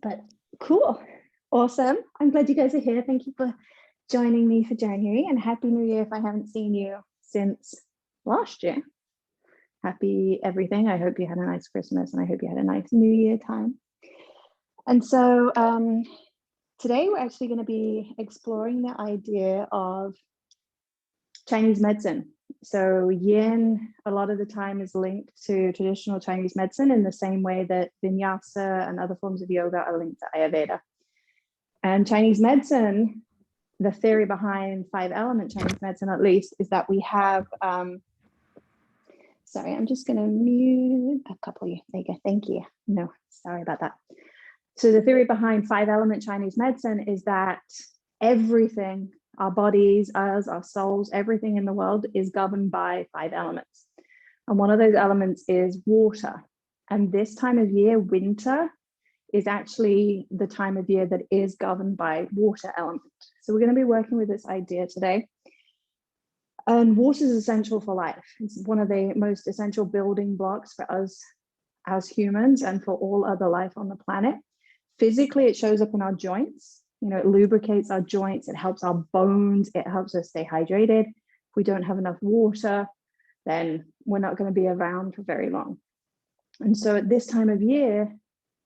But cool, awesome. I'm glad you guys are here. Thank you for joining me for January, and Happy New Year if I haven't seen you since last year. Happy everything. I hope you had a nice Christmas and I hope you had a nice New Year time. And so today we're actually going to be exploring the idea of Chinese medicine. So yin a lot of the time is linked to traditional Chinese medicine in the same way that vinyasa and other forms of yoga are linked to Ayurveda. And Chinese medicine, the theory behind 5-element Chinese medicine at least, is that we have, sorry, I'm just going to mute a couple of you. There you go. Thank you. No, sorry about that. So the theory behind 5-element Chinese medicine is that everything, our bodies, us, our souls, everything in the world is governed by 5 elements. And one of those elements is water. And this time of year, winter, is actually the time of year that is governed by water element. So we're going to be working with this idea today. And water is essential for life. It's one of the most essential building blocks for us as humans and for all other life on the planet. Physically, it shows up in our joints. You know, it lubricates our joints, it helps our bones, it helps us stay hydrated. If we don't have enough water, then we're not going to be around for very long. And so at this time of year,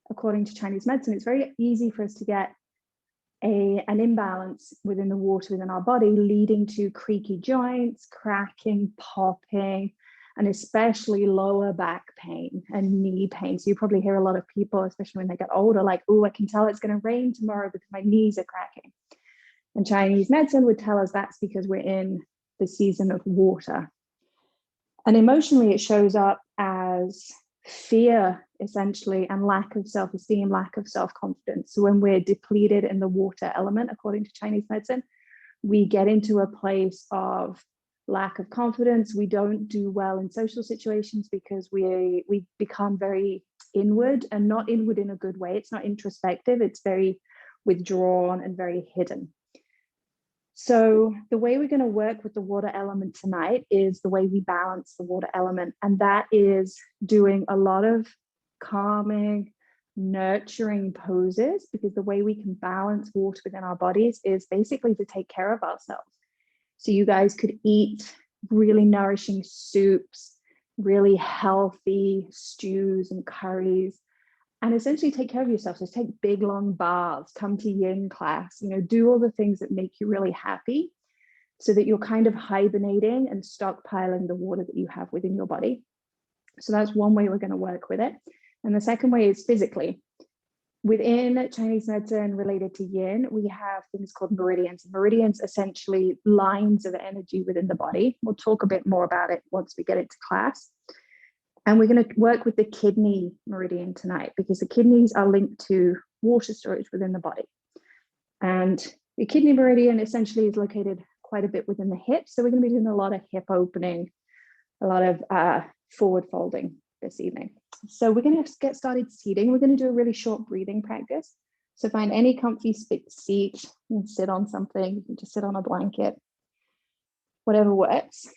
according to Chinese medicine, it's very easy for us to get an imbalance within the water within our body, leading to creaky joints, cracking, popping, and especially lower back pain and knee pain. So you probably hear a lot of people, especially when they get older, like, oh, I can tell it's going to rain tomorrow because my knees are cracking. And Chinese medicine would tell us that's because we're in the season of water. And emotionally, it shows up as fear, essentially, and lack of self-esteem, lack of self-confidence. So when we're depleted in the water element, according to Chinese medicine, we get into a place of lack of confidence. We don't do well in social situations because we become very inward, and not inward in a good way. It's not introspective. It's very withdrawn and very hidden. So the way we're going to work with the water element tonight is the way we balance the water element. And that is doing a lot of calming, nurturing poses, because the way we can balance water within our bodies is basically to take care of ourselves. So you guys could eat really nourishing soups, really healthy stews and curries, and essentially take care of yourself. So take big, long baths, come to yin class, you know, do all the things that make you really happy so that you're kind of hibernating and stockpiling the water that you have within your body. So that's one way we're going to work with it. And the second way is physically. Within Chinese medicine related to yin, we have things called meridians. Meridians essentially lines of energy within the body. We'll talk a bit more about it once we get into class. And we're going to work with the kidney meridian tonight, because the kidneys are linked to water storage within the body. And the kidney meridian essentially is located quite a bit within the hips. So we're going to be doing a lot of hip opening, a lot of forward folding this evening. So we're going to get started seating. We're going to do a really short breathing practice. So find any comfy seat, you can sit on something, you can just sit on a blanket, whatever works.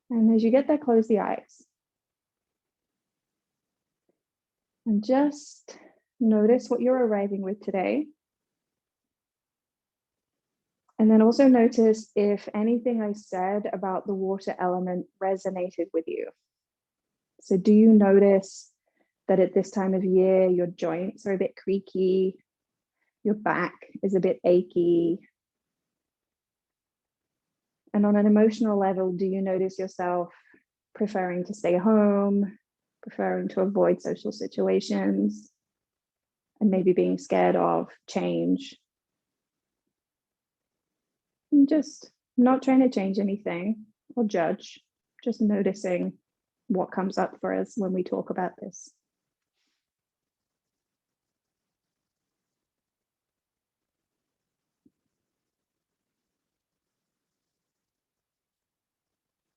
And as you get there, close the eyes. And just notice what you're arriving with today. And then also notice if anything I said about the water element resonated with you. So do you notice that at this time of year, your joints are a bit creaky, your back is a bit achy? And on an emotional level, do you notice yourself preferring to stay home, preferring to avoid social situations, and maybe being scared of change? And just not trying to change anything or judge, just noticing what comes up for us when we talk about this.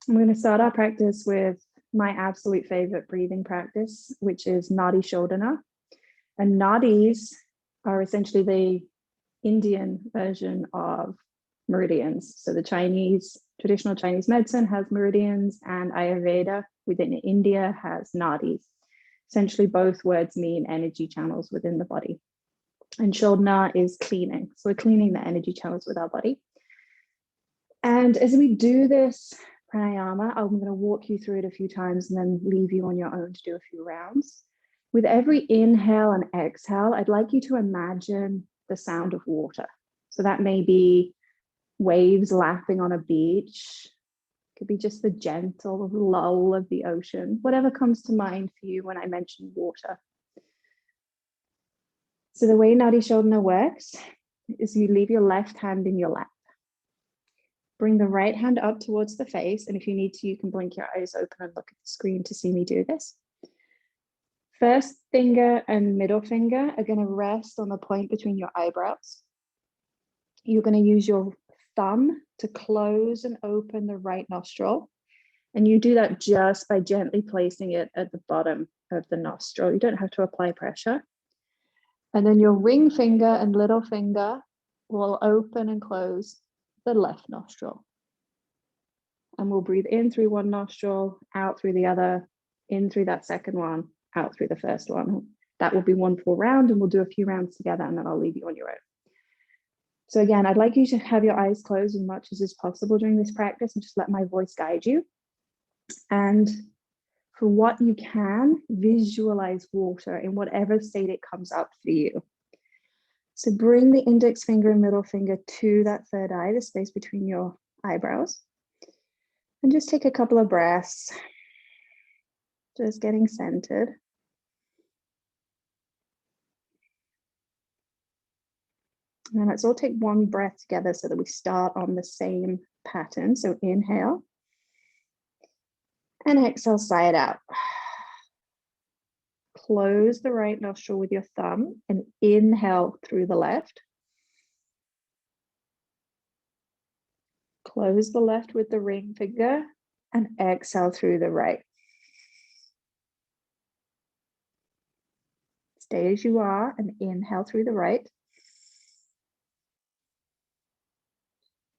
I'm going to start our practice with my absolute favorite breathing practice, which is Nadi Shodhana. And nadis are essentially the Indian version of meridians. So the traditional Chinese medicine has meridians, and Ayurveda within India has nadis. Essentially, both words mean energy channels within the body. And Shodhana is cleaning. So we're cleaning the energy channels with our body. And as we do this pranayama, I'm going to walk you through it a few times and then leave you on your own to do a few rounds. With every inhale and exhale, I'd like you to imagine the sound of water. So that may be waves lapping on a beach. It could be just the gentle lull of the ocean, whatever comes to mind for you when I mention water. So the way Nadi Shodhana works is you leave your left hand in your lap. Bring the right hand up towards the face. And if you need to, you can blink your eyes open and look at the screen to see me do this. First finger and middle finger are going to rest on the point between your eyebrows. You're going to use your thumb to close and open the right nostril. And you do that just by gently placing it at the bottom of the nostril. You don't have to apply pressure. And then your ring finger and little finger will open and close the left nostril. And we'll breathe in through one nostril, out through the other, in through that second one, out through the first one. That will be one full round, and we'll do a few rounds together, and then I'll leave you on your own. So again, I'd like you to have your eyes closed as much as is possible during this practice and just let my voice guide you. And for what you can, visualize water in whatever state it comes up for you. So bring the index finger and middle finger to that third eye, the space between your eyebrows. And just take a couple of breaths, just getting centered. And let's all take one breath together so that we start on the same pattern. So inhale and exhale, sigh it out. Close the right nostril with your thumb and inhale through the left. Close the left with the ring finger and exhale through the right. Stay as you are and inhale through the right.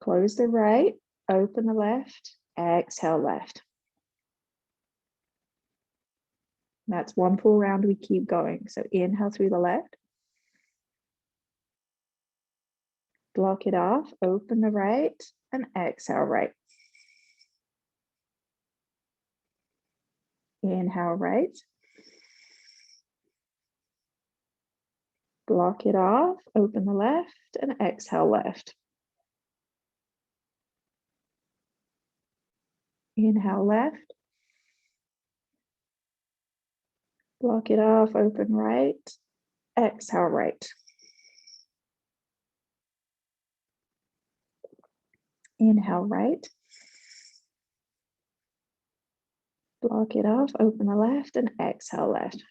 Close the right, open the left, exhale left. That's one full round, we keep going. So inhale through the left. Block it off, open the right, and exhale right. Inhale right. Block it off, open the left, and exhale left. Inhale left. Block it off, open right, exhale right. Inhale right. Block it off, open the left, and exhale left.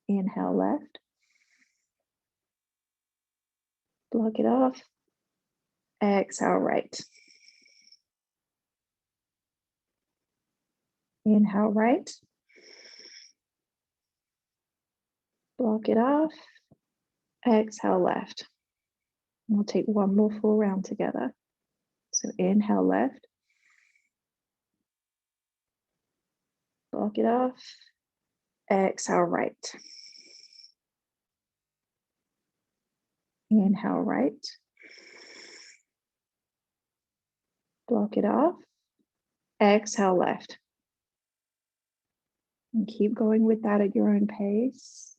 Inhale left. Block it off, exhale right. Inhale right. Block it off, exhale left. We'll take one more full round together. So inhale left. Block it off, exhale right. Inhale right. Block it off, exhale left. And keep going with that at your own pace.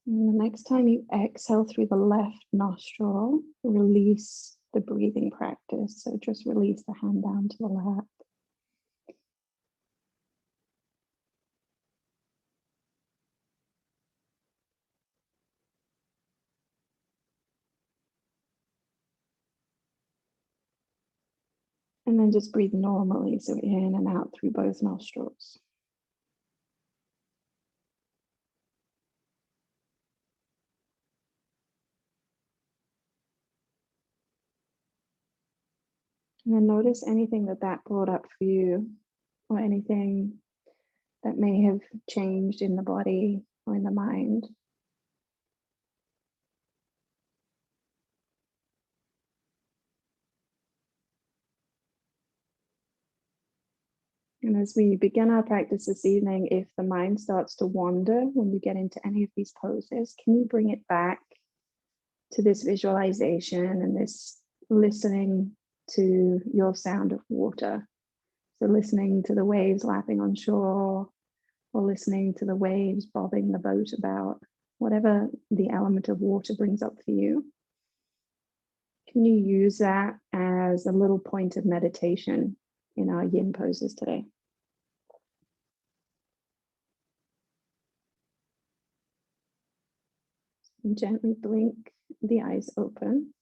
And the next time you exhale through the left nostril, release the breathing practice. So just release the hand down to the lap. And then just breathe normally, so in and out through both nostrils. And then notice anything that brought up for you, or anything that may have changed in the body or in the mind. And as we begin our practice this evening, if the mind starts to wander when you get into any of these poses, can you bring it back to this visualization and this listening to your sound of water? So listening to the waves lapping on shore, or listening to the waves bobbing the boat about, whatever the element of water brings up for you. Can you use that as a little point of meditation in our yin poses today? And gently blink the eyes open.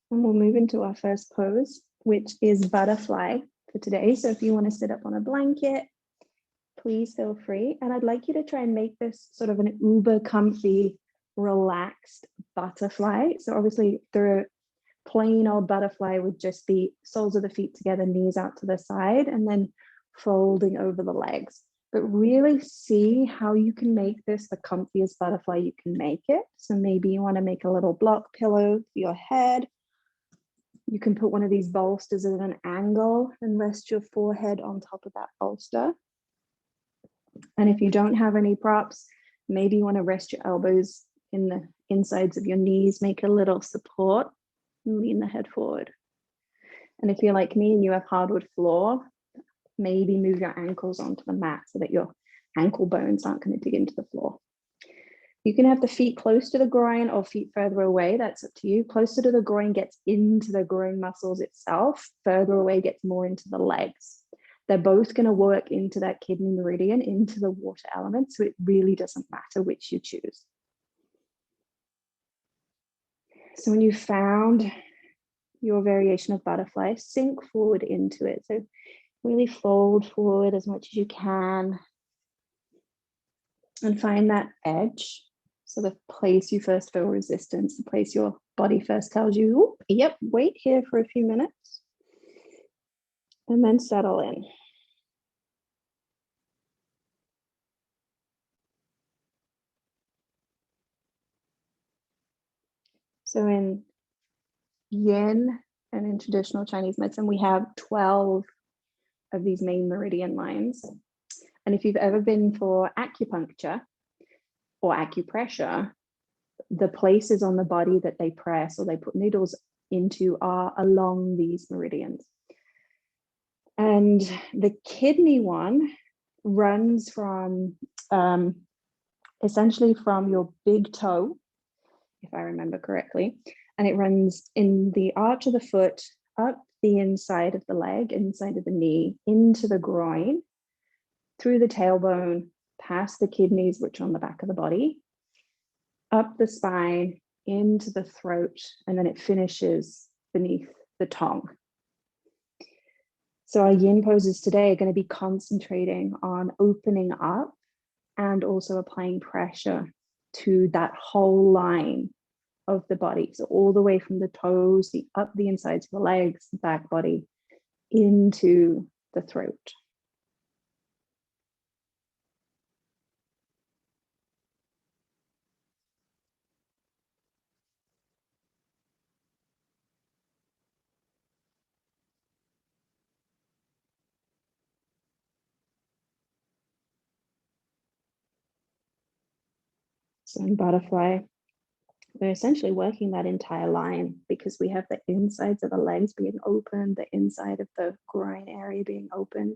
And we'll move into our first pose, which is butterfly for today. So if you want to sit up on a blanket, please feel free. And I'd like you to try and make this sort of an uber comfy, relaxed butterfly. So obviously the plain old butterfly would just be soles of the feet together, knees out to the side, and then folding over the legs. But really see how you can make this the comfiest butterfly you can make it. So maybe you want to make a little block pillow for your head. You can put one of these bolsters at an angle and rest your forehead on top of that bolster. And if you don't have any props, maybe you want to rest your elbows in the insides of your knees, make a little support, and lean the head forward. And if you're like me and you have hardwood floor, maybe move your ankles onto the mat so that your ankle bones aren't going to dig into the floor. You can have the feet close to the groin or feet further away. That's up to you. Closer to the groin gets into the groin muscles itself. Further away gets more into the legs. They're both going to work into that kidney meridian, into the water element. So it really doesn't matter which you choose. So when you found your variation of butterfly, sink forward into it. So really fold forward as much as you can and find that edge. So the place you first feel resistance, the place your body first tells you, yep, wait here for a few minutes, and then settle in. So in yin and in traditional Chinese medicine, we have 12 of these main meridian lines. And if you've ever been for acupuncture or acupressure, the places on the body that they press or they put needles into are along these meridians. And the kidney one runs from essentially from your big toe, if I remember correctly, and it runs in the arch of the foot, up the inside of the leg, inside of the knee, into the groin, through the tailbone, past the kidneys, which are on the back of the body, up the spine, into the throat, and then it finishes beneath the tongue. So our yin poses today are going to be concentrating on opening up and also applying pressure to that whole line of the body. So all the way from the toes, up the insides of the legs, the back body, into the throat. So in butterfly, we're essentially working that entire line because we have the insides of the legs being open, the inside of the groin area being opened.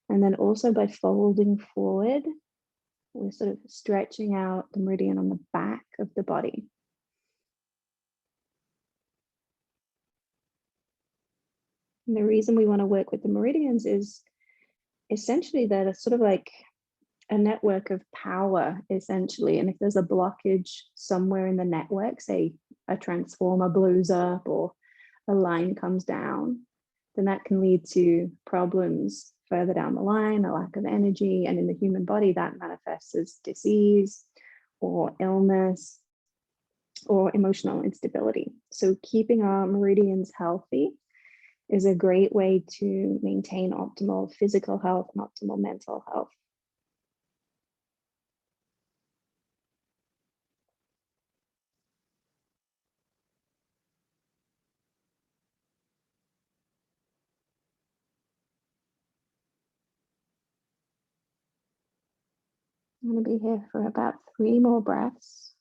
And then also by folding forward, We're sort of stretching out the meridian on the back of the body. And the reason we want to work with the meridians is essentially they're sort of like a network of power, essentially. And if there's a blockage somewhere in the network, say a transformer blows up or a line comes down, then that can lead to problems further down the line, a lack of energy. And in the human body, that manifests as disease or illness or emotional instability. So keeping our meridians healthy is a great way to maintain optimal physical health and optimal mental health. I'm going to be here for about 3 more breaths.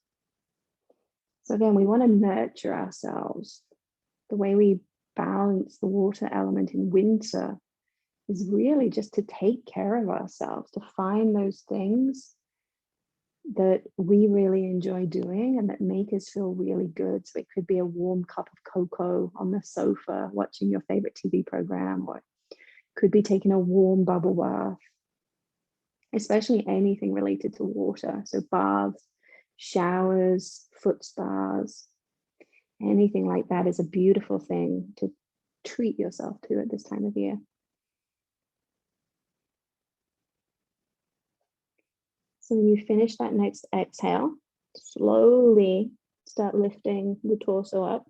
So again, we want to nurture ourselves. The way we balance the water element in winter is really just to take care of ourselves, to find those things that we really enjoy doing and that make us feel really good. So it could be a warm cup of cocoa on the sofa, watching your favorite TV program, or it could be taking a warm bubble bath, especially anything related to water. So baths, showers, foot spas, anything like that is a beautiful thing to treat yourself to at this time of year. So when you finish that next exhale, slowly start lifting the torso up.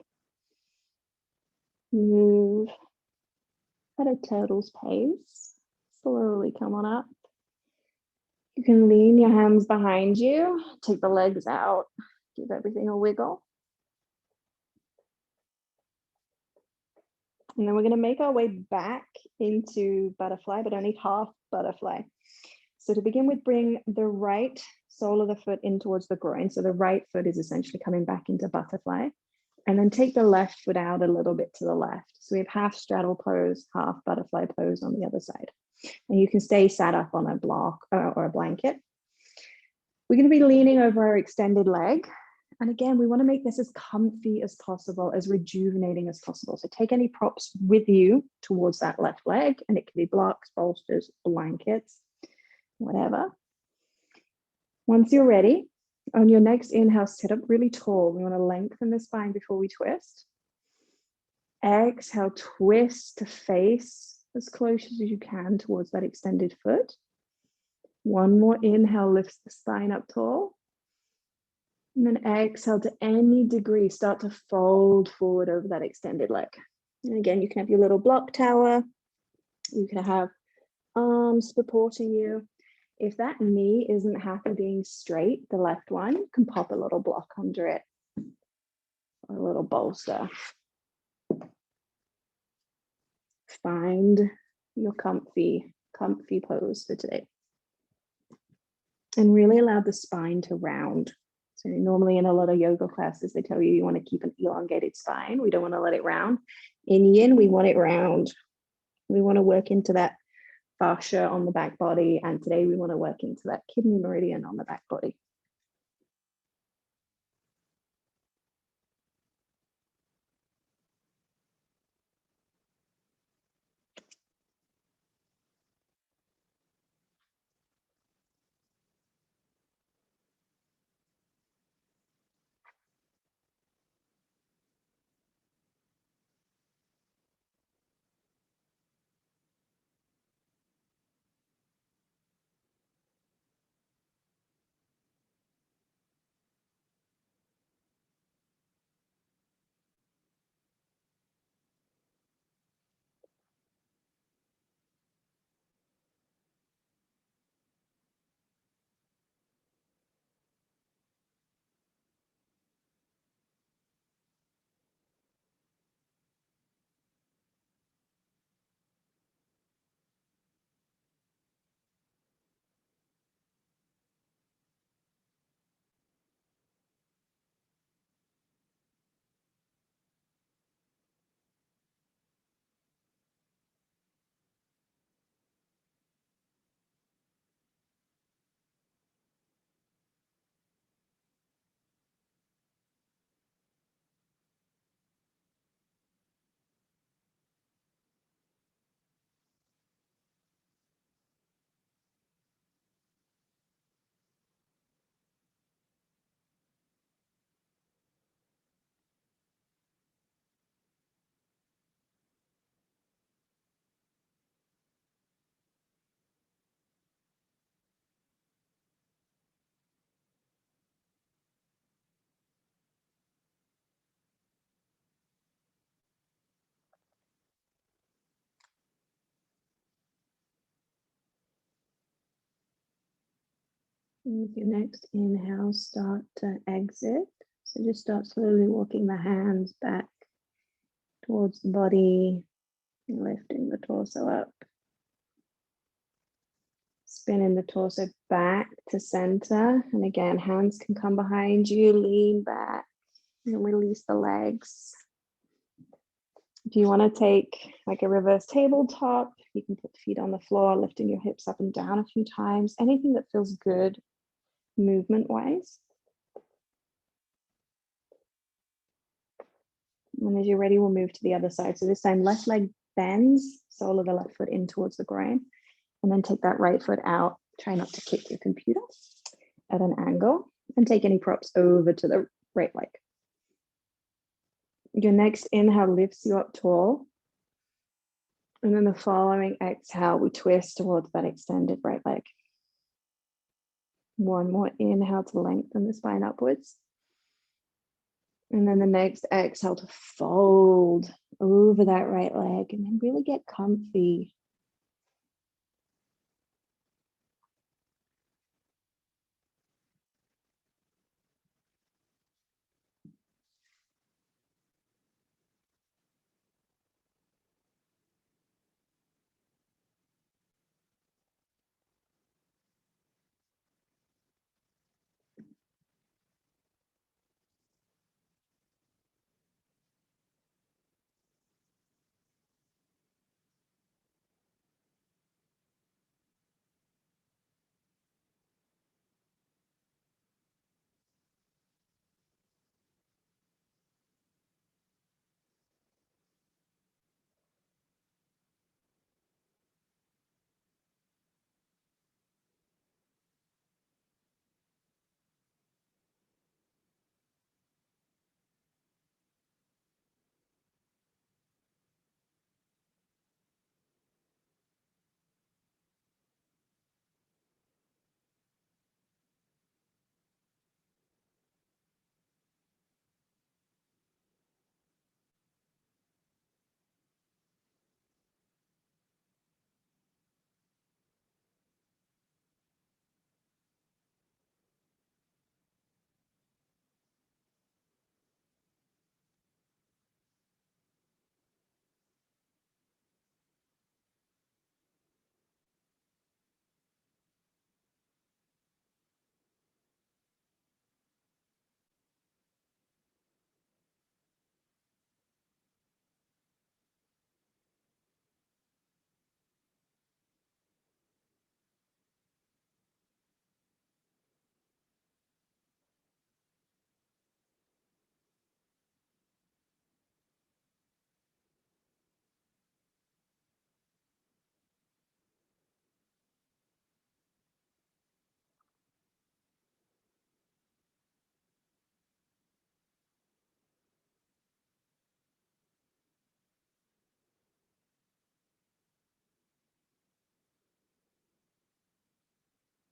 Move at a turtle's pace. Slowly come on up. You can lean your hands behind you, take the legs out, give everything a wiggle. And then we're going to make our way back into butterfly, but only half butterfly. So to begin with, bring the right sole of the foot in towards the groin. So the right foot is essentially coming back into butterfly. And then take the left foot out a little bit to the left. So we have half straddle pose, half butterfly pose on the other side. And you can stay sat up on a block or a blanket. We're going to be leaning over our extended leg. And again, we want to make this as comfy as possible, as rejuvenating as possible. So take any props with you towards that left leg, and it can be blocks, bolsters, blankets, whatever. Once you're ready, on your next inhale, sit up really tall. We want to lengthen the spine before we twist. Exhale, twist to face as close as you can towards that extended foot. One more inhale, lifts the spine up tall. And then exhale to any degree, start to fold forward over that extended leg. And again, you can have your little block tower. You can have arms supporting you. If that knee isn't happy being straight, the left one, you can pop a little block under it, or a little bolster. Find your comfy pose for today. And really allow the spine to round. So normally in a lot of yoga classes, they tell you want to keep an elongated spine. We don't want to let it round. In yin, we want it round. We want to work into that fascia on the back body. And today we want to work into that kidney meridian on the back body. With your next inhale, start to exit. So just start slowly walking the hands back towards the body, lifting the torso up. Spinning the torso back to center. And again, hands can come behind you, lean back and release the legs. If you want to take like a reverse tabletop, you can put the feet on the floor, lifting your hips up and down a few times. Anything that feels good movement-wise. And as you're ready, we'll move to the other side. So this time, left leg bends, sole of the left foot in towards the groin, and then take that right foot out. Try not to kick your computer at an angle, and take any props over to the right leg. Your next inhale lifts you up tall. And then the following exhale, we twist towards that extended right leg. One more inhale to lengthen the spine upwards. And then the next exhale to fold over that right leg and then really get comfy.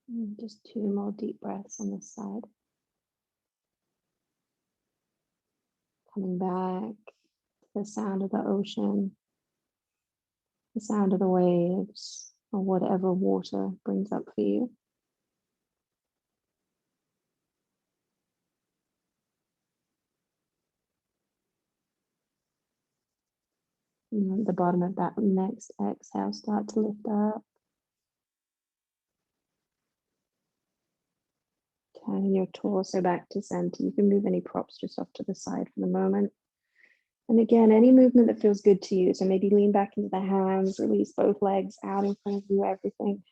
And just 2 more deep breaths on this side. Coming back to the sound of the ocean, the sound of the waves, or whatever water brings up for you. And at the bottom of that next exhale, start to lift up. Turning your torso back to center. You can move any props just off to the side for the moment. And again, any movement that feels good to you. So maybe lean back into the hands, release both legs out in front of you, everything.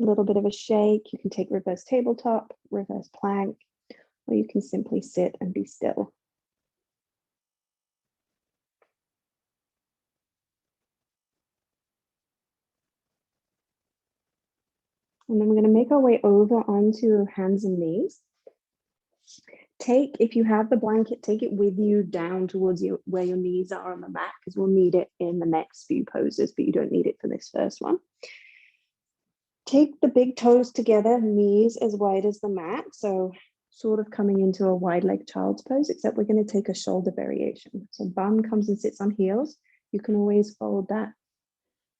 A little bit of a shake. You can take reverse tabletop, reverse plank, or you can simply sit and be still. And then we're going to make our way over onto hands and knees. If you have the blanket, take it with you down towards where your knees are on the mat, because we'll need it in the next few poses, but you don't need it for this first one. Take the big toes together, knees as wide as the mat. So sort of coming into a wide leg child's pose, except we're going to take a shoulder variation. So bum comes and sits on heels. You can always fold that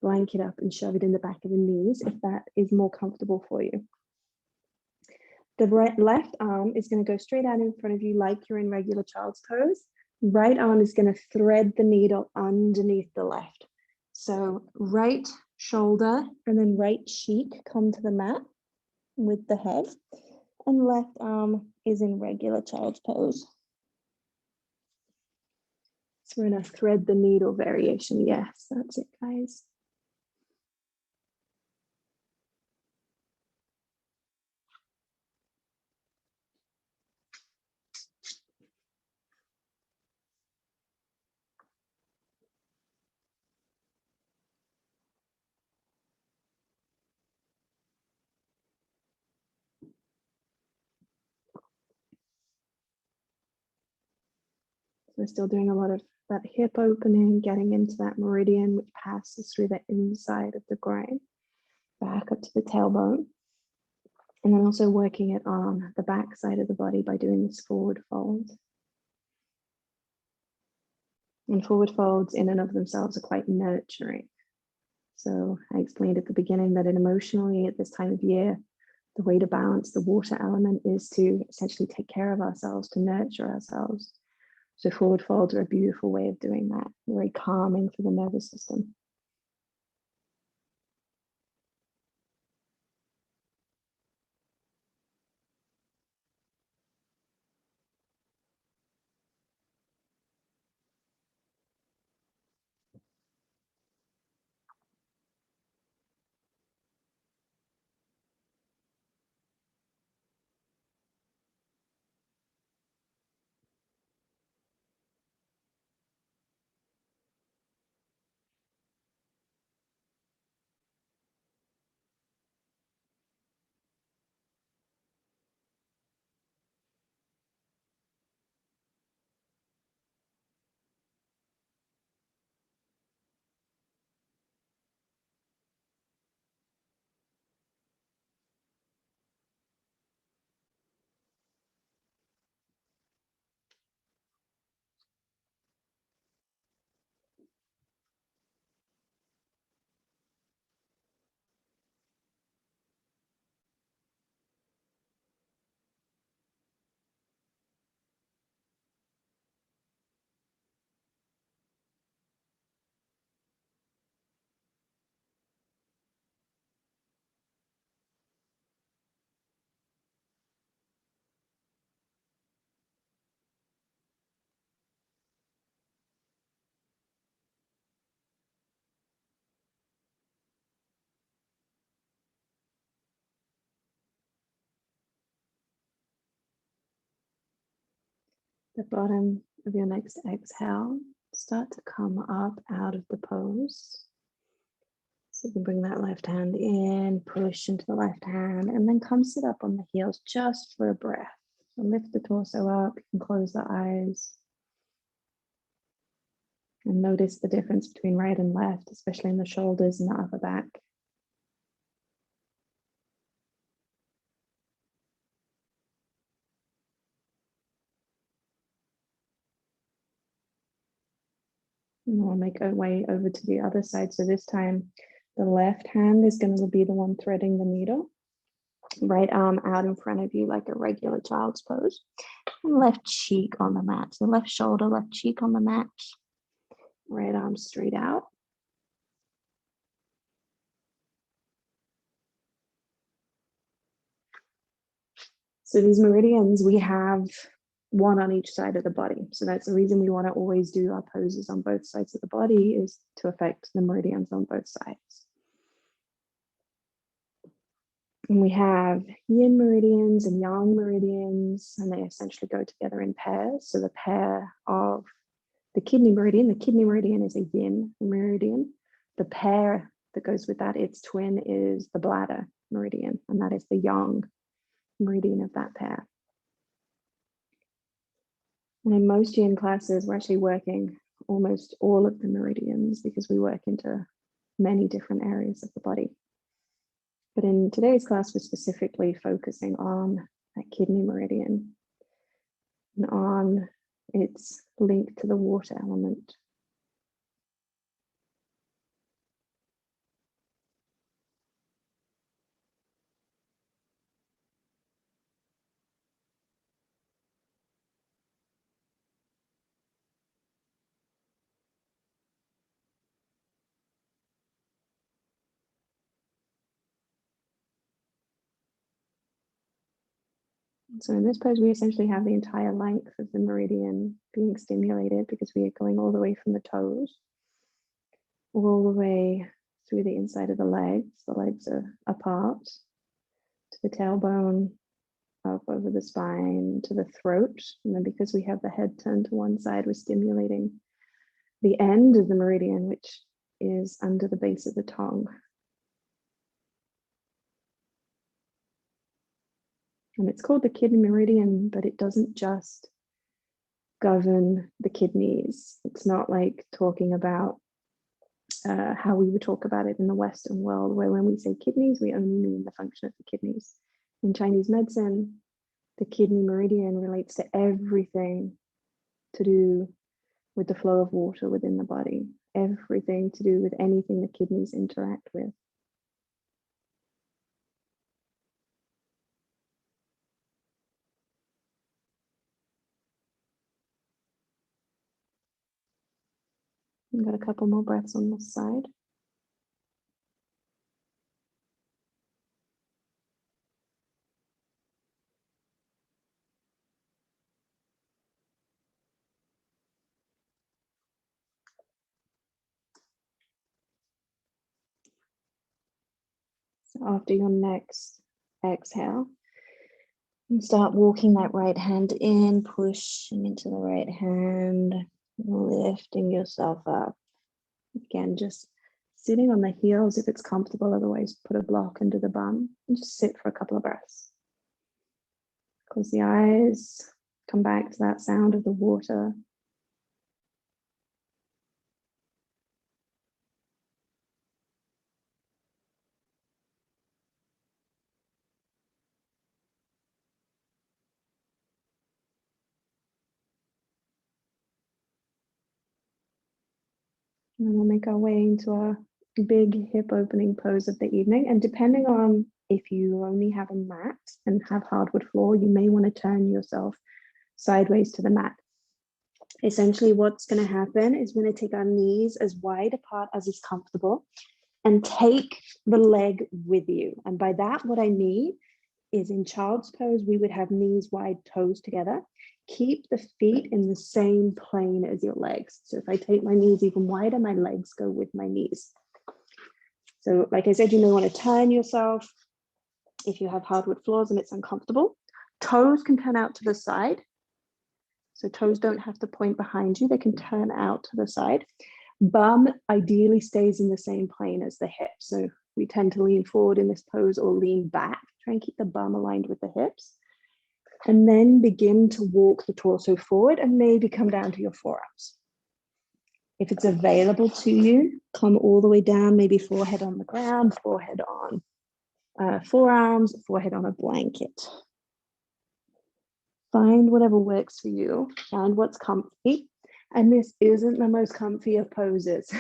blanket up and shove it in the back of the knees if that is more comfortable for you. The left arm is going to go straight out in front of you like you're in regular child's pose. Right arm is going to thread the needle underneath the left. So right shoulder and then right cheek come to the mat with the head, and left arm is in regular child's pose. So we're in a thread the needle variation. Yes, that's it, guys. We're still doing a lot of that hip opening, getting into that meridian, which passes through the inside of the groin, back up to the tailbone. And then also working it on the back side of the body by doing this forward fold. And forward folds in and of themselves are quite nurturing. So I explained at the beginning that emotionally at this time of year, the way to balance the water element is to essentially take care of ourselves, to nurture ourselves. So forward folds are a beautiful way of doing that, very calming for the nervous system. The bottom of your next exhale, start to come up out of the pose. So you can bring that left hand in, push into the left hand, and then come sit up on the heels just for a breath. So lift the torso up, you can close the eyes. And notice the difference between right and left, especially in the shoulders and the upper back. And we'll make our way over to the other side. So this time, the left hand is going to be the one threading the needle. Right arm out in front of you like a regular child's pose. And left cheek on the mat. So left shoulder, left cheek on the mat. Right arm straight out. So these meridians, we have one on each side of the body. So that's the reason we want to always do our poses on both sides of the body, is to affect the meridians on both sides. And we have yin meridians and yang meridians, and they essentially go together in pairs. So the pair of the kidney meridian is a yin meridian. The pair that goes with that, its twin, is the bladder meridian, and that is the yang meridian of that pair. And in most yin classes, we're actually working almost all of the meridians because we work into many different areas of the body. But in today's class, we're specifically focusing on that kidney meridian and on its link to the water element. So in this pose, we essentially have the entire length of the meridian being stimulated because we are going all the way from the toes, all the way through the inside of the legs. The legs are apart to the tailbone, up over the spine to the throat. And then because we have the head turned to one side, we're stimulating the end of the meridian, which is under the base of the tongue. And it's called the kidney meridian, but it doesn't just govern the kidneys. It's not like talking about how we would talk about it in the Western world, where when we say kidneys, we only mean the function of the kidneys. In Chinese medicine, the kidney meridian relates to everything to do with the flow of water within the body, everything to do with anything the kidneys interact with. We've got a couple more breaths on this side. So after your next exhale, you start walking that right hand in, pushing into the right hand, lifting yourself up. Again, just sitting on the heels if it's comfortable, otherwise put a block under the bum and just sit for a couple of breaths. Close the eyes, come back to that sound of the water. And then we'll make our way into our big hip opening pose of the evening. And depending on if you only have a mat and have hardwood floor, you may want to turn yourself sideways to the mat. Essentially, what's going to happen is we're going to take our knees as wide apart as is comfortable and take the leg with you. And by that, what I mean is in child's pose, we would have knees wide, toes together. Keep the feet in the same plane as your legs. So if I take my knees even wider, my legs go with my knees. So like I said, you may want to turn yourself if you have hardwood floors and it's uncomfortable. Toes can turn out to the side. So toes don't have to point behind you. They can turn out to the side. Bum ideally stays in the same plane as the hip. So we tend to lean forward in this pose or lean back. Try and keep the bum aligned with the hips. And then begin to walk the torso forward and maybe come down to your forearms. If it's available to you, come all the way down, maybe forehead on the ground, forehead on forearms, forehead on a blanket. Find whatever works for you, find what's comfy. And this isn't the most comfy of poses.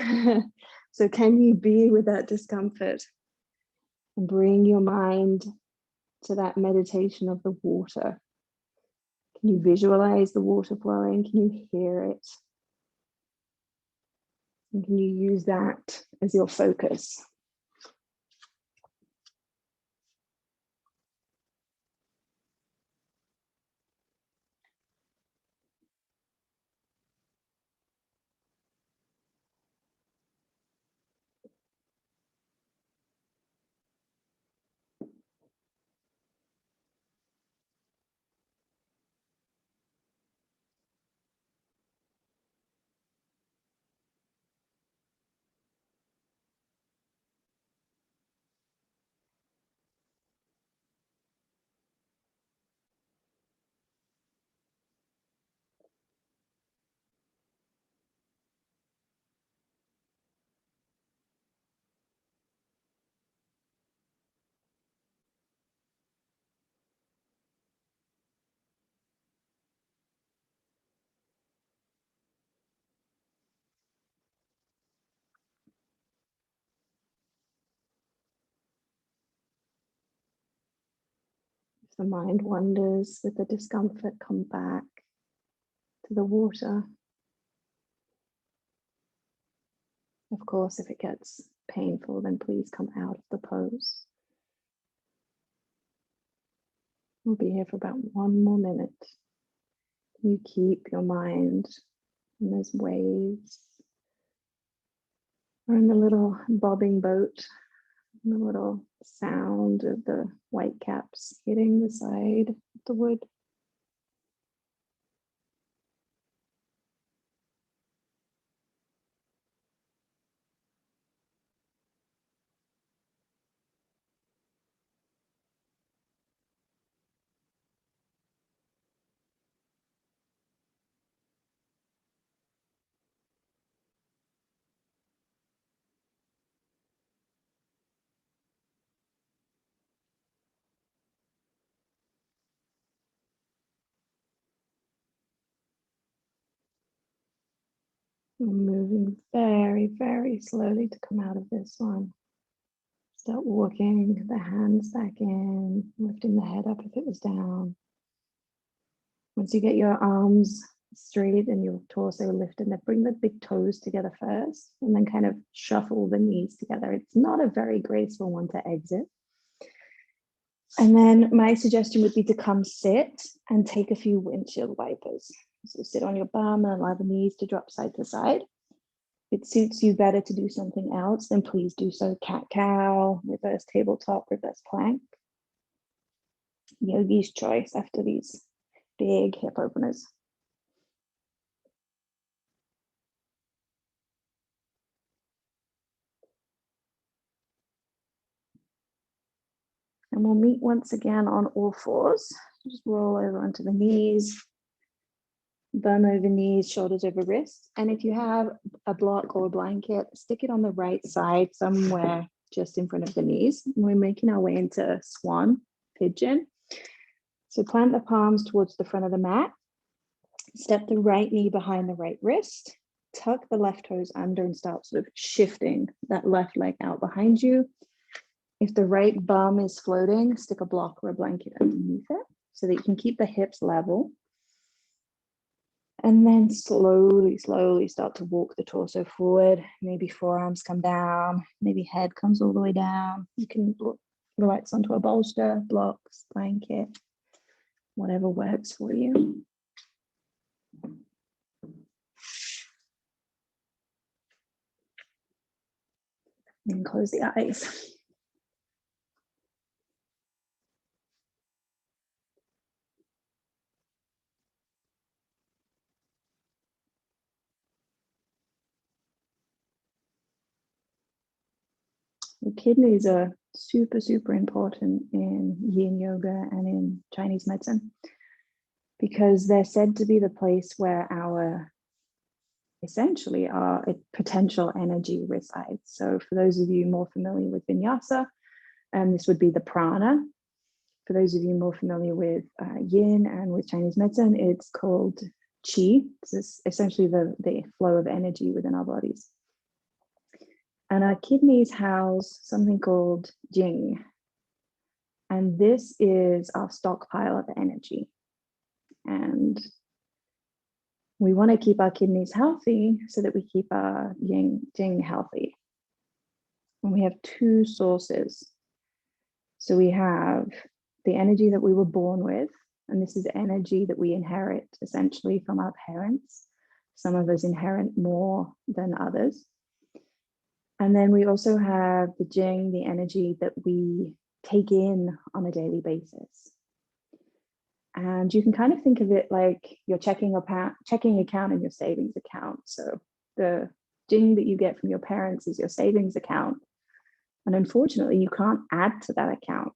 So can you be with that discomfort and bring your mind to that meditation of the water? Can you visualize the water flowing? Can you hear it? And can you use that as your focus? If the mind wanders with the discomfort, come back to the water. Of course, if it gets painful, then please come out of the pose. We'll be here for about 1 more minute. You keep your mind in those waves, or in the little bobbing boat, the little sound of the white caps hitting the side of the wood. We're moving very, very slowly to come out of this one. Start walking the hands back in, lifting the head up if it was down. Once you get your arms straight and your torso lifted, then bring the big toes together first, and then kind of shuffle the knees together. It's not a very graceful one to exit. And then my suggestion would be to come sit and take a few windshield wipers. So sit on your bum and allow the knees to drop side to side. If it suits you better to do something else, then please do so. Cat-cow, reverse tabletop, reverse plank. Yogi's choice after these big hip openers. And we'll meet once again on all fours. Just roll over onto the knees, bum over knees, shoulders over wrists. And if you have a block or a blanket, stick it on the right side somewhere just in front of the knees. And we're making our way into swan pigeon. So plant the palms towards the front of the mat. Step the right knee behind the right wrist. Tuck the left toes under and start sort of shifting that left leg out behind you. If the right bum is floating, stick a block or a blanket underneath it so that you can keep the hips level. And then slowly, slowly start to walk the torso forward. Maybe forearms come down, maybe head comes all the way down. You can relax onto a bolster, blocks, blanket, whatever works for you. And close the eyes. The kidneys are super, super important in Yin Yoga and in Chinese medicine because they're said to be the place where essentially our potential energy resides. So for those of you more familiar with Vinyasa, this would be the prana. For those of you more familiar with Yin and with Chinese medicine, it's called qi. It's essentially the flow of energy within our bodies. And our kidneys house something called Jing. And this is our stockpile of energy. And we want to keep our kidneys healthy so that we keep our Jing healthy. And we have two sources. So we have the energy that we were born with, and this is energy that we inherit essentially from our parents. Some of us inherit more than others. And then we also have the Jing, the energy that we take in on a daily basis. And you can kind of think of it like your checking account and your savings account. So the Jing that you get from your parents is your savings account. And unfortunately, you can't add to that account.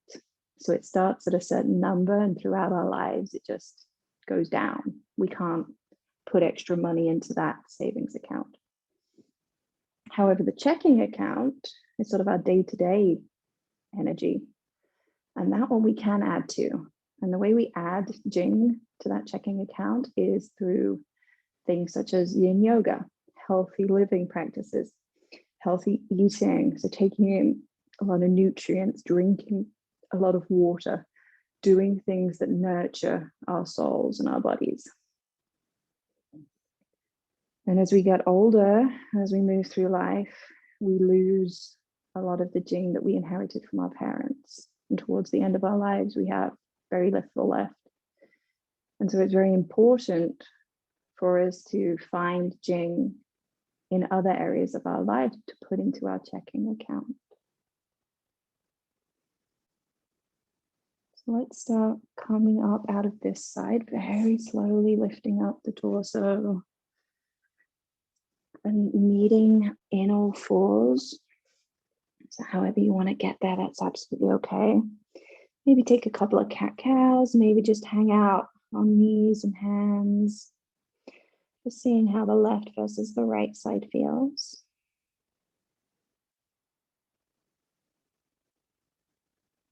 So it starts at a certain number, and throughout our lives, it just goes down. We can't put extra money into that savings account. However, the checking account is sort of our day-to-day energy. And that one we can add to. And the way we add Jing to that checking account is through things such as Yin Yoga, healthy living practices, healthy eating. So taking in a lot of nutrients, drinking a lot of water, doing things that nurture our souls and our bodies. And as we get older, as we move through life, we lose a lot of the Jing that we inherited from our parents. And towards the end of our lives, we have very little left. And so it's very important for us to find Jing in other areas of our life to put into our checking account. So let's start coming up out of this side, very slowly lifting up the torso and meeting in all fours. So however you want to get there, that's absolutely okay. Maybe take a couple of cat-cows, maybe just hang out on knees and hands. Just seeing how the left versus the right side feels.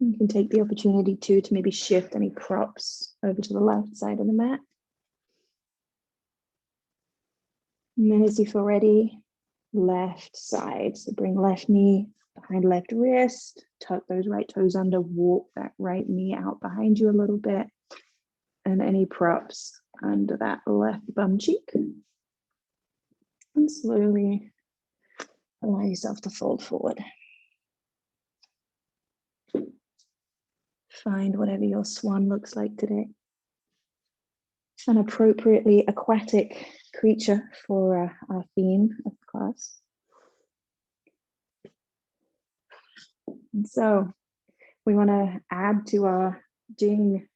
You can take the opportunity too to maybe shift any props over to the left side of the mat. And then as you feel ready, left side. So bring left knee behind left wrist, tuck those right toes under, walk that right knee out behind you a little bit. And any props under that left bum cheek. And slowly allow yourself to fold forward. Find whatever your swan looks like today. An appropriately aquatic creature for our theme of the class. And so we want to add to our Jing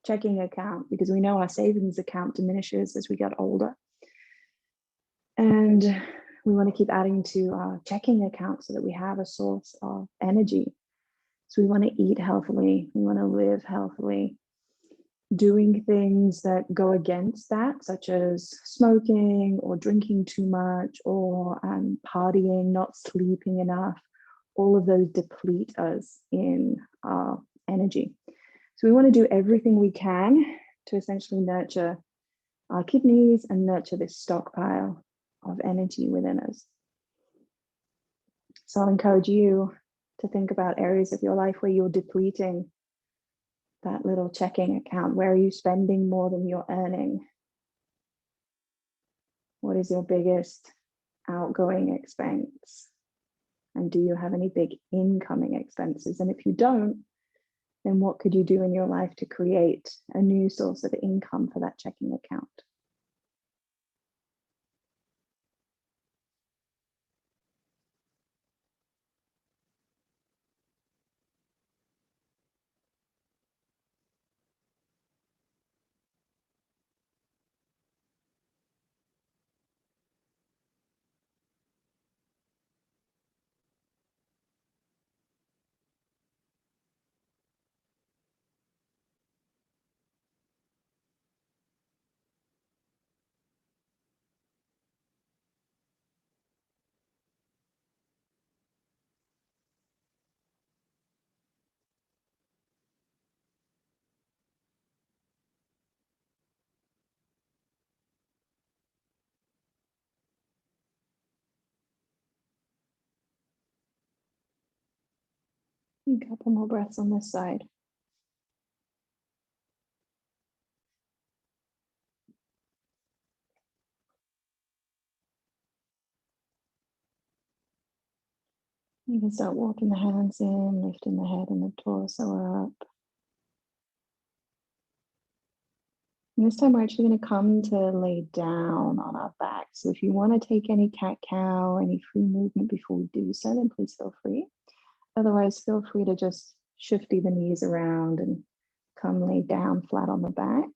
checking account because we know our savings account diminishes as we get older. And we want to keep adding to our checking account so that we have a source of energy. So we want to eat healthily, we want to live healthily, doing things that go against that, such as smoking or drinking too much or partying, not sleeping enough. All of those deplete us in our energy. So we want to do everything we can to essentially nurture our kidneys and nurture this stockpile of energy within us. So I'll encourage you to think about areas of your life where you're depleting that little checking account. Where are you spending more than you're earning? What is your biggest outgoing expense? And do you have any big incoming expenses? And if you don't, then what could you do in your life to create a new source of income for that checking account? A couple more breaths on this side. You can start walking the hands in, lifting the head and the torso up. And this time we're actually going to come to lay down on our back. So if you want to take any cat-cow, any free movement before we do so, then please feel free. Otherwise, feel free to just shifty the knees around and come lay down flat on the back.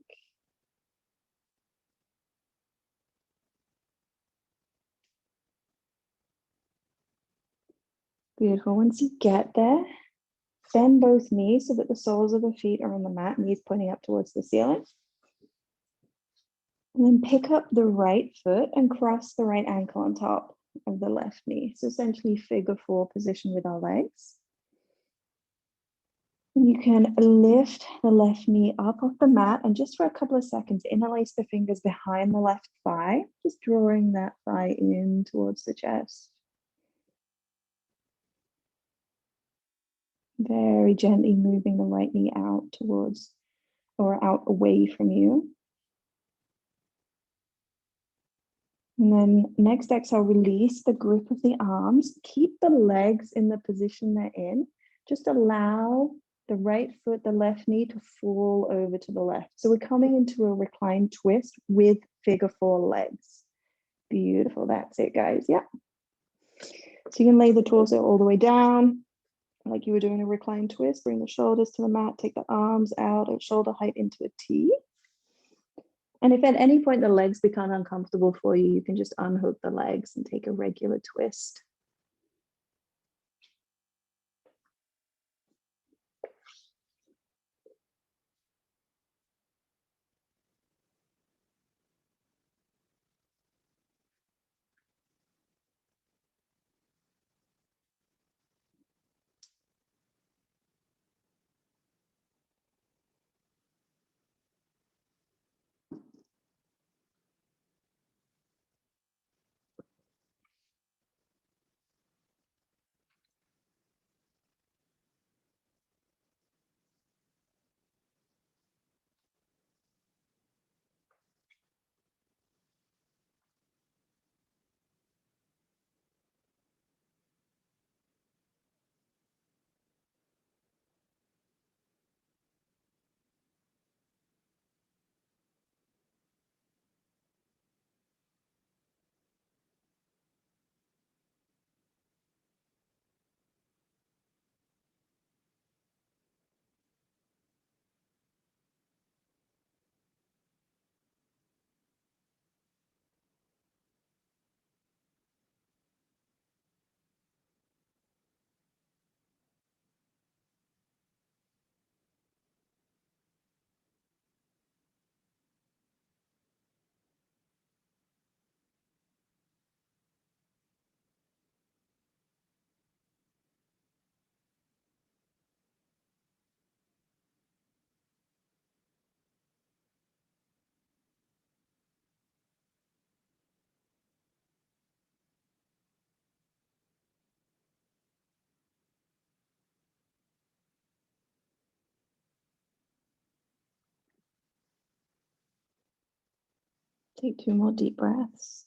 Beautiful. Once you get there, bend both knees so that the soles of the feet are on the mat, knees pointing up towards the ceiling. And then pick up the right foot and cross the right ankle on top of the left knee. So essentially figure four position with our legs. And you can lift the left knee up off the mat and just for a couple of seconds, interlace the fingers behind the left thigh, just drawing that thigh in towards the chest. Very gently moving the right knee out towards or out away from you. And then next exhale, release the grip of the arms. Keep the legs in the position they're in. Just allow the right foot, the left knee to fall over to the left. So we're coming into a reclined twist with figure four legs. Beautiful. That's it, guys. Yeah. So you can lay the torso all the way down like you were doing a reclined twist. Bring the shoulders to the mat, take the arms out at shoulder height into a T. And if at any point the legs become uncomfortable for you, you can just unhook the legs and take a regular twist. Take 2 more deep breaths.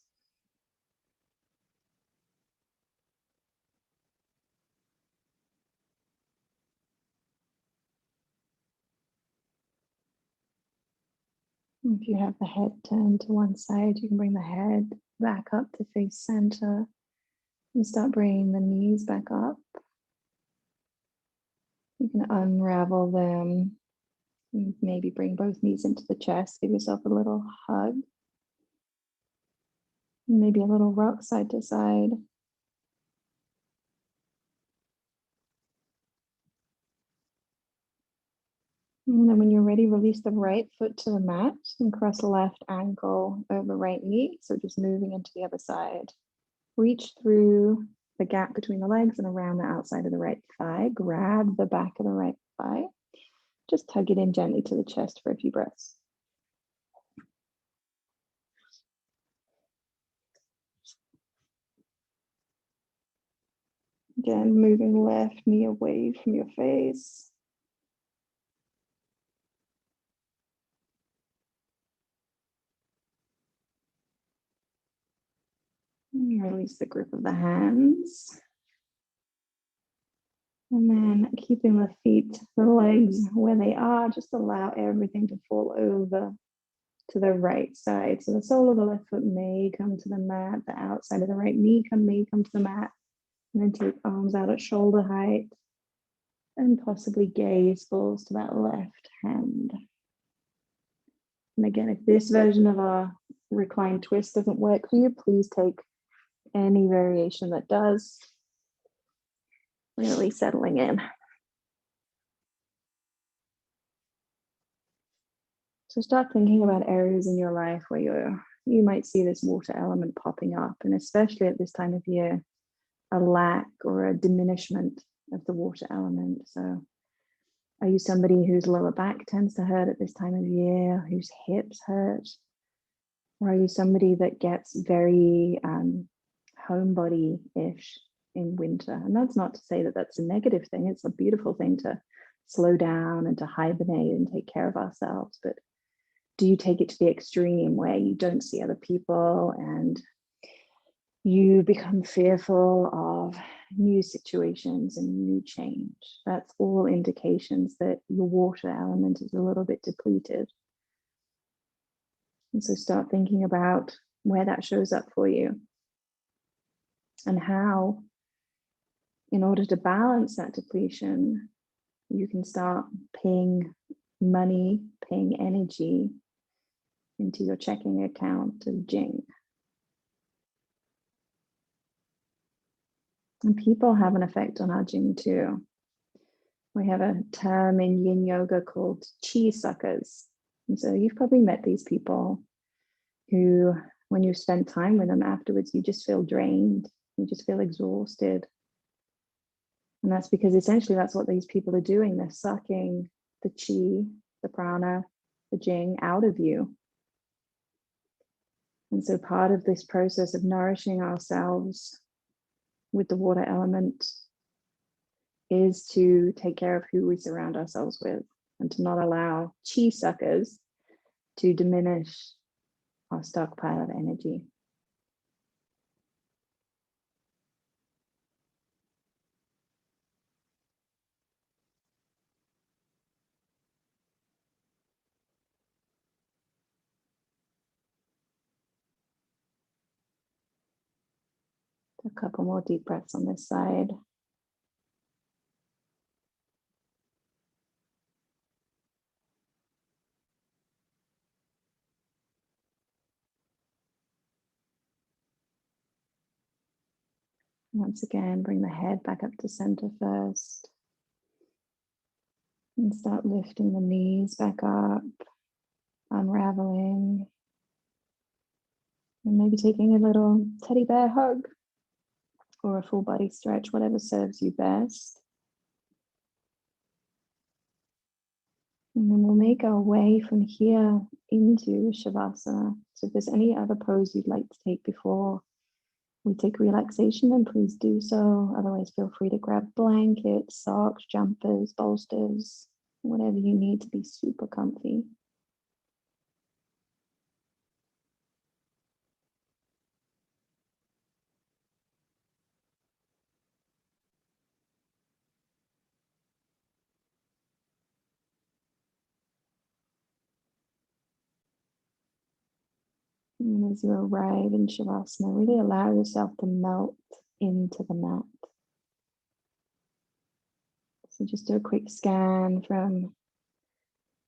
If you have the head turned to one side, you can bring the head back up to face center and start bringing the knees back up. You can unravel them and maybe bring both knees into the chest. Give yourself a little hug. Maybe a little rock side to side. And then when you're ready, release the right foot to the mat and cross the left ankle over right knee. So just moving into the other side. Reach through the gap between the legs and around the outside of the right thigh. Grab the back of the right thigh. Just tug it in gently to the chest for a few breaths. Again, moving left knee away from your face. Release the grip of the hands. And then keeping the feet, the legs where they are, just allow everything to fall over to the right side. So the sole of the left foot may come to the mat, the outside of the right knee may come to the mat. And then take arms out at shoulder height and possibly gaze falls to that left hand. And again, if this version of our reclined twist doesn't work for you, please take any variation that does. Really settling in. So start thinking about areas in your life where you might see this water element popping up, and especially at this time of year, a lack or a diminishment of the water element. So are you somebody whose lower back tends to hurt at this time of year, whose hips hurt? Or are you somebody that gets very homebody-ish in winter? And that's not to say that that's a negative thing. It's a beautiful thing to slow down and to hibernate and take care of ourselves. But do you take it to the extreme where you don't see other people and you become fearful of new situations and new change. That's all indications that your water element is a little bit depleted. And so start thinking about where that shows up for you and how, in order to balance that depletion, you can start paying money, paying energy into your checking account of Jing. And people have an effect on our Jing too. We have a term in Yin Yoga called chi suckers. And so you've probably met these people who, when you spend time with them afterwards, you just feel drained, you just feel exhausted. And that's because essentially that's what these people are doing. They're sucking the chi, the prana, the Jing out of you. And so part of this process of nourishing ourselves with the water element is to take care of who we surround ourselves with and to not allow chi suckers to diminish our stockpile of energy. A couple more deep breaths on this side. Once again, bring the head back up to center first. And start lifting the knees back up, unraveling. And maybe taking a little teddy bear hug or a full body stretch, whatever serves you best. And then we'll make our way from here into Shavasana. So if there's any other pose you'd like to take before we take relaxation, then please do so. Otherwise, feel free to grab blankets, socks, jumpers, bolsters, whatever you need to be super comfy. And as you arrive in Shavasana, really allow yourself to melt into the mat. So just do a quick scan from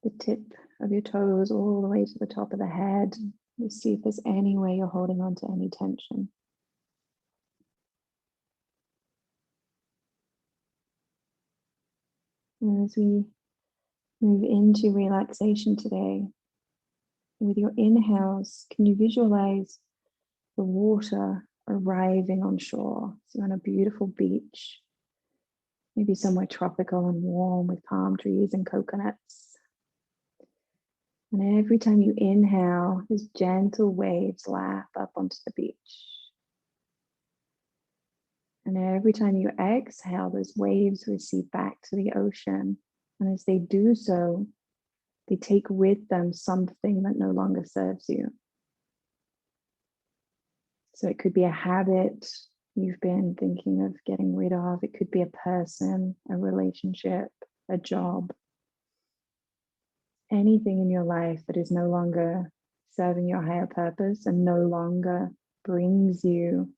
the tip of your toes all the way to the top of the head. Just see if there's any way you're holding on to any tension. And as we move into relaxation today, with your inhales, can you visualize the water arriving on shore? So you're on a beautiful beach, maybe somewhere tropical and warm with palm trees and coconuts. And every time you inhale, these gentle waves lap up onto the beach. And every time you exhale, those waves recede back to the ocean. And as they do so, they take with them something that no longer serves you. So it could be a habit you've been thinking of getting rid of. It could be a person, a relationship, a job, anything in your life that is no longer serving your higher purpose and no longer brings you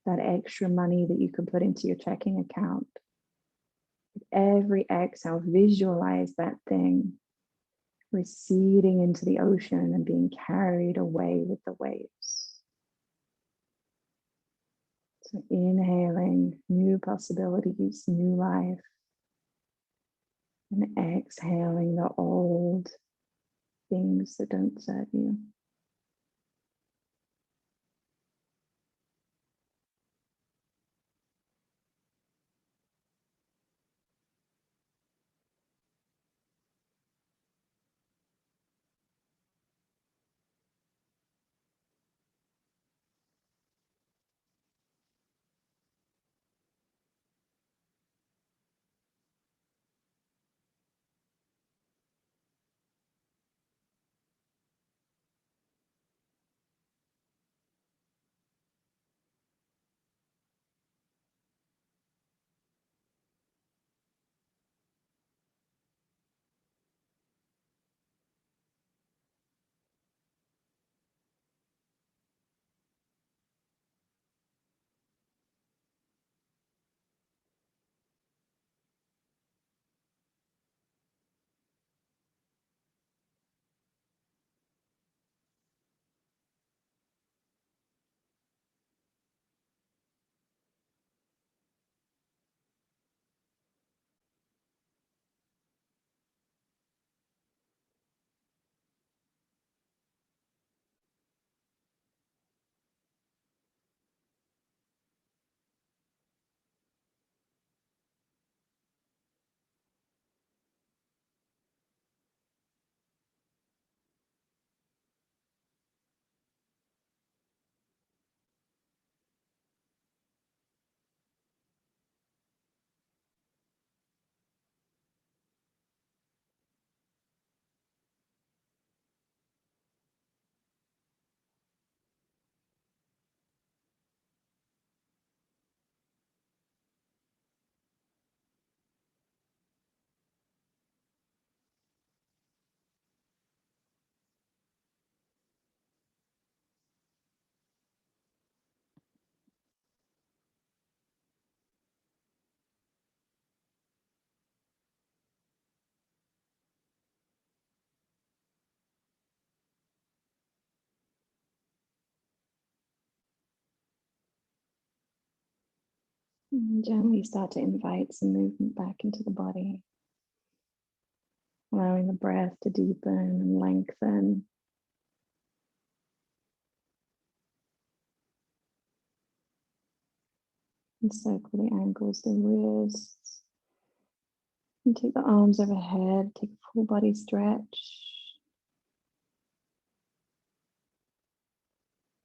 that extra money that you can put into your checking account. With every exhale, visualize that thing receding into the ocean and being carried away with the waves. So inhaling new possibilities, new life, and exhaling the old things that don't serve you. And gently start to invite some movement back into the body, allowing the breath to deepen and lengthen. And circle the ankles, the wrists. And take the arms overhead, take a full body stretch.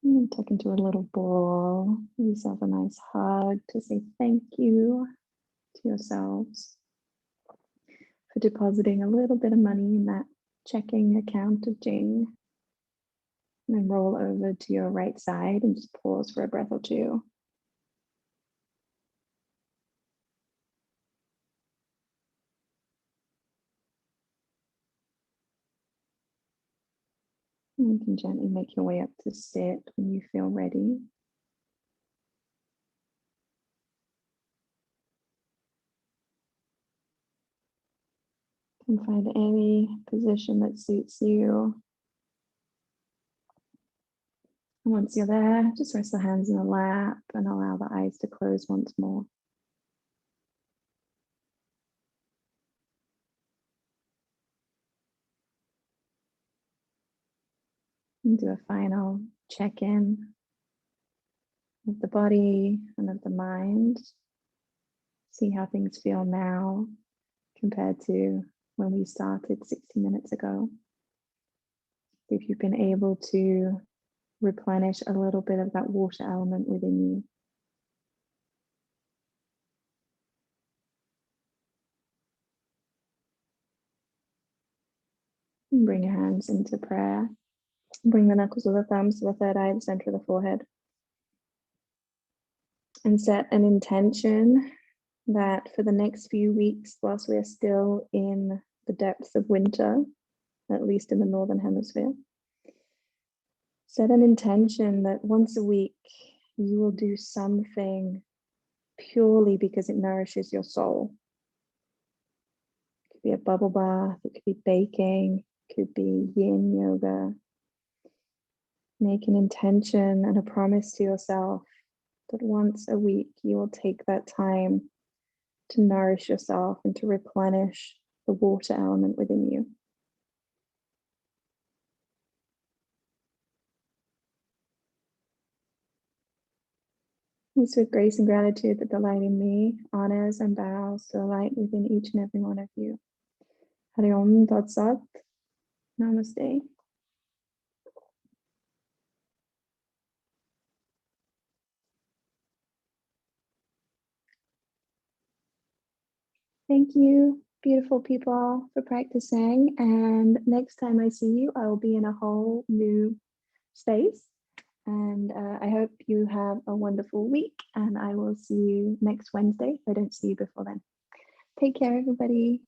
And tuck into a little ball. Give yourself a nice hug to say thank you to yourselves for depositing a little bit of money in that checking account of Jing. And then roll over to your right side and just pause for a breath or two. And you can gently make your way up to sit when you feel ready. And find any position that suits you. And once you're there, just rest the hands in the lap and allow the eyes to close once more. And do a final check-in of the body and of the mind. See how things feel now compared to when we started 60 minutes ago. If you've been able to replenish a little bit of that water element within you. And bring your hands into prayer. Bring the knuckles of the thumbs to the third eye, the center of the forehead. And set an intention that for the next few weeks, whilst we're still in the depths of winter, at least in the Northern Hemisphere, set an intention that once a week you will do something purely because it nourishes your soul. It could be a bubble bath, it could be baking, it could be Yin Yoga. Make an intention and a promise to yourself that once a week you will take that time to nourish yourself and to replenish the water element within you. It's with grace and gratitude that the light in me honors and bows to the light within each and every one of you. Hari Om Tat Sat. Namaste. Thank you, beautiful people, for practicing. And next time I see you, I will be in a whole new space. And I hope you have a wonderful week. And I will see you next Wednesday if I don't see you before then. Take care, everybody.